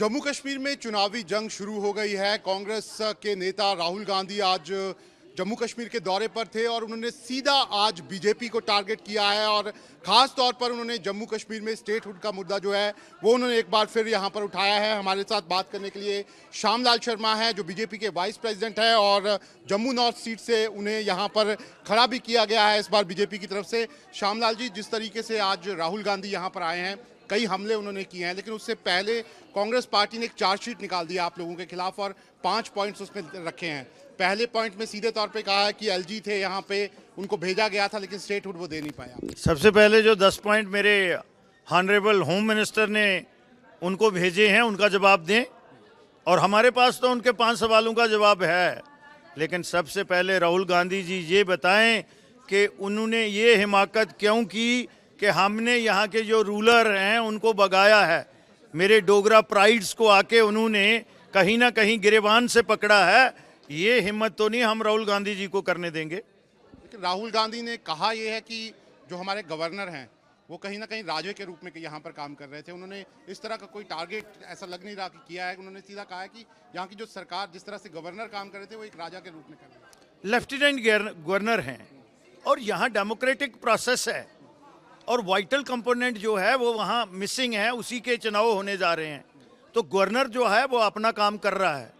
जम्मू कश्मीर में चुनावी जंग शुरू हो गई है। कांग्रेस के नेता राहुल गांधी आज जम्मू कश्मीर के दौरे पर थे और उन्होंने सीधा आज बीजेपी को टारगेट किया है और ख़ास तौर पर उन्होंने जम्मू कश्मीर में स्टेटहुड का मुद्दा जो है वो उन्होंने एक बार फिर यहां पर उठाया है। हमारे साथ बात करने के लिए श्यामलाल शर्मा है जो बीजेपी के वाइस प्रेसिडेंट है और जम्मू नॉर्थ सीट से उन्हें यहां पर खड़ा भी किया गया है इस बार बीजेपी की तरफ से। श्यामलाल जी, जिस तरीके से आज राहुल गांधी यहाँ पर आए हैं, कई हमले उन्होंने किए हैं, लेकिन उससे पहले कांग्रेस पार्टी ने एक चार्जशीट निकाल दिया आप लोगों के खिलाफ और 5 पॉइंट्स उसमें रखे हैं। पहले पॉइंट में सीधे तौर पे कहा है कि एलजी थे यहाँ पे, उनको भेजा गया था लेकिन स्टेटहुड वो दे नहीं पाया। सबसे पहले जो 10 पॉइंट मेरे ऑनरेबल होम मिनिस्टर ने उनको भेजे हैं उनका जवाब दें, और हमारे पास तो उनके 5 सवालों का जवाब है। लेकिन सबसे पहले राहुल गांधी जी ये बताएं कि उन्होंने ये हिमाकत क्यों की कि हमने यहाँ के जो रूलर हैं उनको भगाया है। मेरे डोगरा प्राइड्स को आके उन्होंने कहीं ना कहीं गिरेबान से पकड़ा है। ये हिम्मत तो नहीं हम राहुल गांधी जी को करने देंगे। लेकिन राहुल गांधी ने कहा यह है कि जो हमारे गवर्नर हैं वो कहीं ना कहीं राजे के रूप में यहाँ पर काम कर रहे थे। उन्होंने इस तरह का कोई टारगेट ऐसा लग नहीं रहा कि किया है। उन्होंने सीधा कहा है कि यहाँ की जो सरकार जिस तरह से गवर्नर काम कर रहे थे वो एक राजा के रूप में कर रहे थे। लेफ्टिनेंट गवर्नर हैं और यहाँ डेमोक्रेटिक प्रोसेस है और वाइटल कंपोनेंट जो है वो वहाँ मिसिंग है, उसी के चुनाव होने जा रहे हैं। तो गवर्नर जो है वो अपना काम कर रहा है।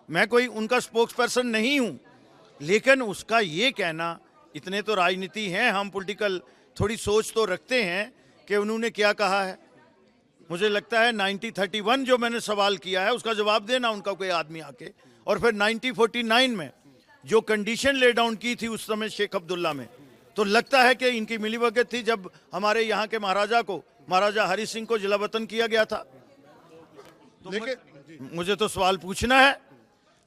मैं कोई उनका स्पोक्स पर्सन नहीं हूँ, लेकिन उसका ये कहना, इतने तो राजनीति हैं हम, पॉलिटिकल थोड़ी सोच तो रखते हैं कि उन्होंने क्या कहा है। मुझे लगता है 1931 जो मैंने सवाल किया है उसका जवाब देना उनका कोई आदमी आके, और फिर 1949 में जो कंडीशन ले डाउन की थी उस समय शेख अब्दुल्ला में, तो लगता है कि इनकी मिलीभगत थी जब हमारे यहाँ के महाराजा हरि सिंह को जिला वतन किया गया था। तो लेकिन मुझे तो सवाल पूछना है।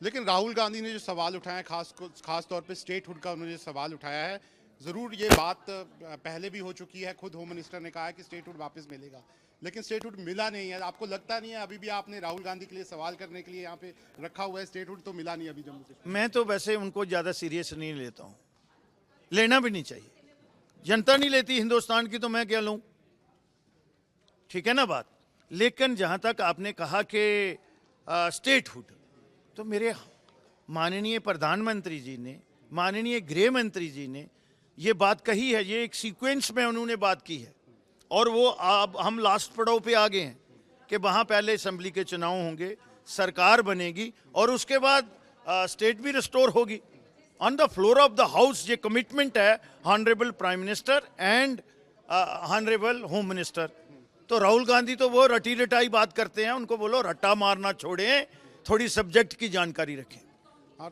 लेकिन राहुल गांधी ने जो सवाल उठाया, खास तौर पे स्टेटहुड का उन्होंने सवाल उठाया है, ज़रूर ये बात पहले भी हो चुकी है। खुद होम मिनिस्टर ने कहा है कि स्टेटहुड वापस मिलेगा, लेकिन स्टेटहुड मिला नहीं है। आपको लगता नहीं है अभी भी आपने राहुल गांधी के लिए सवाल करने के लिए यहाँ पे रखा हुआ है? स्टेटहुड तो मिला नहीं अभी जम्मू कश्मीर। मैं तो वैसे उनको ज़्यादा सीरियस नहीं लेता हूँ, लेना भी नहीं चाहिए। जनता नहीं लेती हिंदुस्तान की तो मैं क्या लूँ, ठीक है ना बात। लेकिन जहाँ तक आपने कहा कि स्टेटहुड, तो मेरे माननीय प्रधानमंत्री जी ने, माननीय गृह मंत्री जी ने ये बात कही है। ये एक सीक्वेंस में उन्होंने बात की है और वो अब हम लास्ट पड़ाव पे आ गए हैं कि वहाँ पहले असेंबली के चुनाव होंगे, सरकार बनेगी और उसके बाद स्टेट भी रिस्टोर होगी। On the floor of the house ये कमिटमेंट है honourable prime minister and honourable home minister. तो राहुल गांधी तो वो रटी रटाई बात करते हैं, उनको बोलो रट्टा मारना छोड़ें, थोड़ी सब्जेक्ट की जानकारी रखें।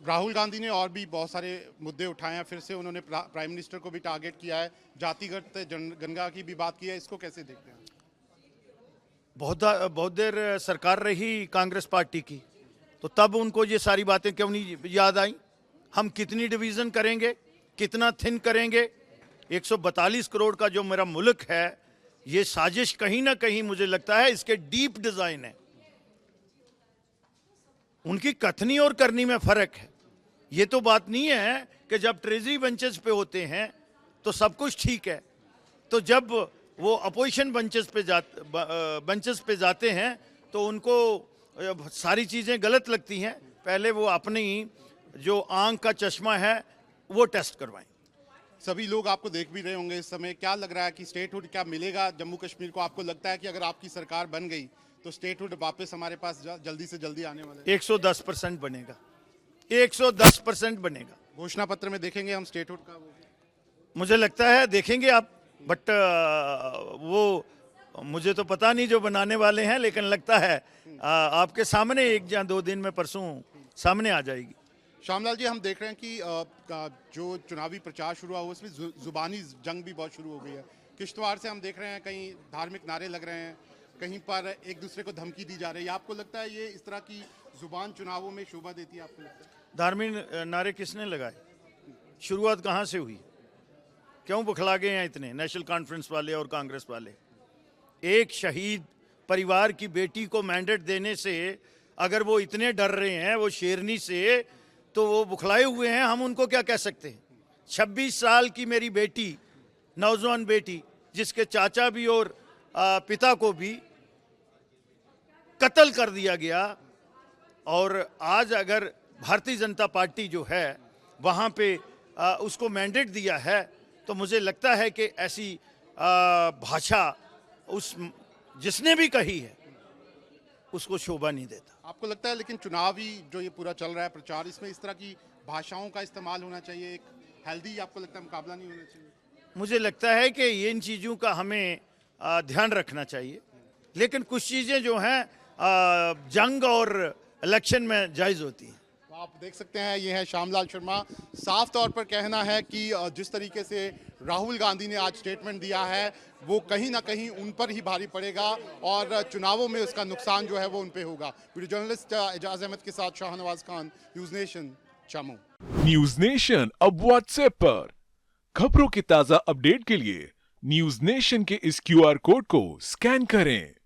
राहुल गांधी ने और भी बहुत सारे मुद्दे उठाए हैं। फिर से उन्होंने प्राइम मिनिस्टर को भी टारगेट किया है, जातिगत जनगणना की भी बात की है। इसको कैसे देखते हैं? बहुत देर सरकार रही कांग्रेस पार्टी की, तो तब उनको ये सारी बातें क्यों नहीं याद आई? हम कितनी डिवीज़न करेंगे, कितना थिन करेंगे? 142 करोड़ का जो मेरा मुल्क है, ये साजिश कहीं ना कहीं मुझे लगता है इसके डीप डिज़ाइन है। उनकी कथनी और करनी में फ़र्क है। ये तो बात नहीं है कि जब ट्रेजरी बेंचेस पे होते हैं तो सब कुछ ठीक है, तो जब वो अपोजिशन बेंचेस पे जाते हैं तो उनको सारी चीज़ें गलत लगती हैं। पहले वो अपनी जो आंख का चश्मा है वो टेस्ट करवाएं। सभी लोग आपको देख भी रहे होंगे इस समय। क्या लग रहा है कि स्टेटहुड क्या मिलेगा जम्मू कश्मीर को? आपको लगता है कि अगर आपकी सरकार बन गई तो स्टेटहुड वापस हमारे पास जल्दी से जल्दी आने वाला है? 110% बनेगा, 110% बनेगा। घोषणा पत्र में देखेंगे हम स्टेटहुड का? मुझे लगता है देखेंगे आप, बट वो मुझे तो पता नहीं जो बनाने वाले हैं, लेकिन लगता है आपके सामने 1 या 2 दिन में परसों सामने आ जाएगी। श्यामलाल जी, हम देख रहे हैं कि जो चुनावी प्रचार शुरू हुआ उसमें जुबानी जंग भी बहुत शुरू हो गई है। किश्तवाड़ से हम देख रहे हैं कहीं धार्मिक नारे लग रहे हैं, कहीं पर एक दूसरे को धमकी दी जा रही है। आपको लगता है ये इस तरह की जुबान चुनावों में शोभा देती है? आपको लगता है? धार्मिक नारे किसने लगाए? शुरुआत कहाँ से हुई? क्यों बुखला गए हैं इतने नेशनल कॉन्फ्रेंस वाले और कांग्रेस वाले? एक शहीद परिवार की बेटी को मैंडेट देने से अगर वो इतने डर रहे हैं वो शेरनी से, तो वो बुखलाए हुए हैं। हम उनको क्या कह सकते हैं? 26 साल की मेरी बेटी, नौजवान बेटी, जिसके चाचा भी और पिता को भी कत्ल कर दिया गया। और आज अगर भारतीय जनता पार्टी जो है वहाँ पे उसको मैंडेट दिया है, तो मुझे लगता है कि ऐसी भाषा उस जिसने भी कही है उसको शोभा नहीं देता। आपको लगता है लेकिन चुनावी जो ये पूरा चल रहा है प्रचार, इसमें इस तरह की भाषाओं का इस्तेमाल होना चाहिए, एक हेल्दी आपको लगता है मुकाबला नहीं होना चाहिए? मुझे लगता है कि इन चीज़ों का हमें ध्यान रखना चाहिए, लेकिन कुछ चीज़ें जो हैं जंग और इलेक्शन में जायज़ होती हैं। तो आप देख सकते हैं ये है श्यामलाल शर्मा, साफ तौर पर कहना है कि जिस तरीके से राहुल गांधी ने आज स्टेटमेंट दिया है वो कहीं ना कहीं उन पर ही भारी पड़ेगा और चुनावों में उसका नुकसान जो है वो उन पे होगा। वीडियो जर्नलिस्ट एजाज अहमद के साथ Shahnawaz Khan, news nation, Jammu. News nation अब व्हाट्सएप पर खबरों के ताजा अपडेट के लिए न्यूज नेशन के इस QR कोड को स्कैन करें